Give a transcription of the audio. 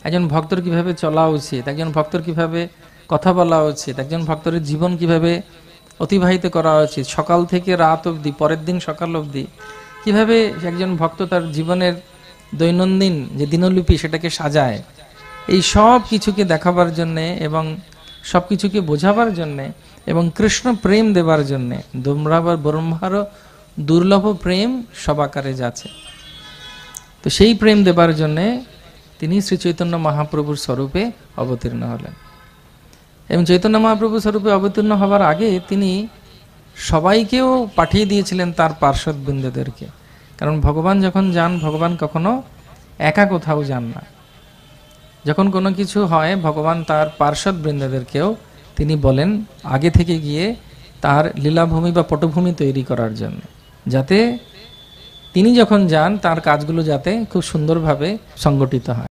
একজন ভক্তর কিভাবে চলা উচিত, একজন ভক্তর কিভাবে কথা বলা উচিত, একজন ভক্তের জীবন কিভাবে অতিবাহিত করা উচিত, সকাল থেকে রাত অবধি, পরের দিন সকাল অবধি কিভাবে একজন ভক্ত তার জীবনের দৈনন্দিন যে দিনলিপি সেটাকে সাজায়, এই সব কিছুকে দেখাবার জন্যে এবং সব কিছুকে বোঝাবার জন্যে এবং কৃষ্ণ প্রেম দেবার জন্যে ব্রহ্মারও দুর্লভ প্রেম সবাকারে যাচ্ছে। তো সেই প্রেম দেবার জন্যে তিনি শ্রী চৈতন্য মহাপ্রভুর স্বরূপে অবতীর্ণ হলেন। এবং চৈতন্য মহাপ্রভু স্বরূপে অবতীর্ণ হবার আগে তিনি সবাইকেও পাঠিয়ে দিয়েছিলেন তার পার্শ্বদবৃন্দদেরকে। কারণ ভগবান যখন যান, ভগবান কখনো একা কোথাও যান না। যখন কোনো কিছু হয়, ভগবান তার পার্শ্বদবৃন্দদেরকেও তিনি বলেন আগে থেকে গিয়ে তার লীলাভূমি বা পটভূমি তৈরি করার জন্য, যাতে তিনি যখন যান তার কাজগুলো যাতে খুব সুন্দরভাবে সংগঠিত হয়।